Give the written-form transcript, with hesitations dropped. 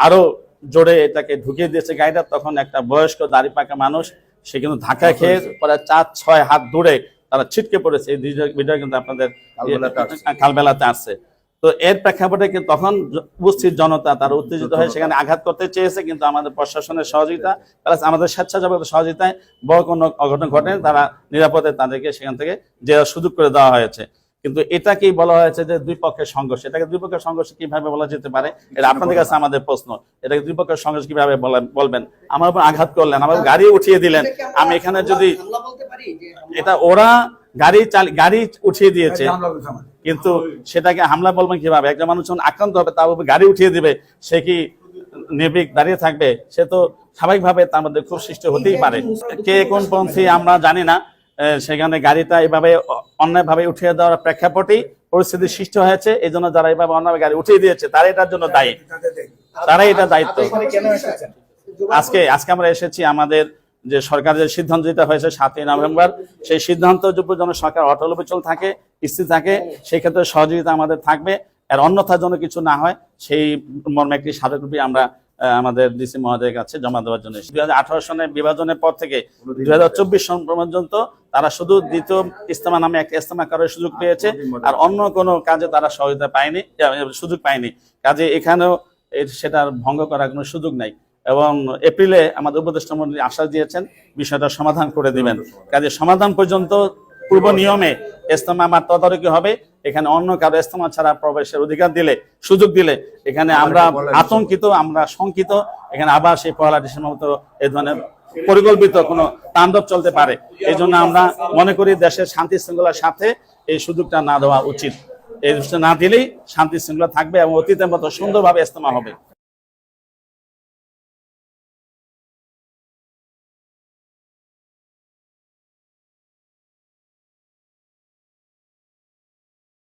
আরো জোরে এটাকে ঢুকিয়ে দিয়েছে গাড়িটা। তখন একটা বয়স্ক দাড়ি পাকা মানুষ, সে কিন্তু ধাক্কা খেয়ে পরে 4-6 হাত দূরে তারা ছিটকে পড়েছে। এই ভিডিও কিন্তু আপনাদের কালবেলাতে আসছে। তো এর প্রেক্ষাপটে কিন্তু তখন উপস্থিত জনতা তারা উত্তেজিত হয়ে সেখানে আঘাত করতে চেয়েছে, কিন্তু আমাদের প্রশাসনের সহযোগিতা প্লাস আমাদের স্বেচ্ছাসেবকের সহযোগিতায় বড় কোনো অঘটন ঘটে, তারা নিরাপদে তাদেরকে সেখান থেকে যে সুযোগ করে দেওয়া হয়েছে। কিন্তু এটাকেই বলা হয়েছে যে দুই পক্ষের সংঘর্ষ। এটাকে দুই পক্ষের সংঘর্ষ কিভাবে বলা যেতে পারে, এটা আপনাদের কাছে আমাদের প্রশ্ন। এটাকে দুই পক্ষের সংঘর্ষ কিভাবে বলবেন? আমার উপর আঘাত করলেন, আমার গাড়ি উঠিয়ে দিলেন, আমি এখানে যদি এটা ওরা গাড়ি উঠিয়ে দিয়েছে, কিন্তু সেটাকে হামলা বলবেন কিভাবে? একজন মানুষ যখন আক্রান্ত হবে তার উপর গাড়ি উঠিয়ে দিবে, সে কি নির্ভীক দাঁড়িয়ে থাকবে? সে তো স্বাভাবিকভাবে তার মধ্যে খুব সৃষ্টি হতেই পারে। কে কোন পন্থী আমরা জানি না, সেখানে গাড়িটা এভাবে অন্যায়ভাবে উঠিয়ে দেওয়ার প্রেক্ষাপটেই পরিস্থিতি সৃষ্টি হয়েছে। এই জন্য যারা এইভাবে অন্যায় গাড়ি উঠিয়ে দিয়েছে তারা এটার জন্য দায়ী, তারাই এটা দায়িত্ব। আজকে আমরা এসেছি, আমাদের যে সরকারের যে সিদ্ধান্ত যেটা হয়েছে 7ই নভেম্বর, সেই সিদ্ধান্ত যেন সরকার অটলবিচল থাকে, স্থির থাকে, সেই ক্ষেত্রে সহযোগিতা আমাদের থাকবে। আর অন্যথা যেন কিছু না হয়, সেই মর্মে একটি স্মারকলিপি আমরা আমাদের ডিসি মহোদয়ের কাছে জমা দেওয়ার জন্য। 2018 সনের বিভাজনের পর থেকে 2024 সন পর্যন্ত তারা শুধু দ্বিতীয় ইজতেমা নামে একটা ইজতেমা করার সুযোগ পেয়েছে, আর অন্য কোনো কাজে তারা সহযোগিতা পায়নি, সুযোগ পায়নি। কাজে এখানেও সেটার ভঙ্গ করার কোনো সুযোগ নাই। এবং এপ্রিলে আমাদের উপদেষ্টা মন্ত্রী আশ্বাস দিয়েছেন বিষয়টা সমাধান করে দিবেন। কাজে সমাধান পর্যন্ত পূর্ব নিয়মে ইজতেমা আমার তদারকি হবে। এখানে অন্য কারো ইজতেমা ছাড়া প্রবেশের অধিকার দিলে, সুযোগ দিলে এখানে আমরা আতঙ্কিত, আমরা শঙ্কিত, এখানে আবার সেই 1 ডিসেম্বর মতো এই ধরনের পরিকল্পিত কোনো তাণ্ডব চলতে পারে। এই জন্য আমরা মনে করি দেশের শান্তি শৃঙ্খলার সাথে এই সুযোগটা না দেওয়া উচিত। এই সুযোগটা না দিলেই শান্তি শৃঙ্খলা থাকবে এবং অতীতের মতো সুন্দরভাবে ইজতেমা হবে।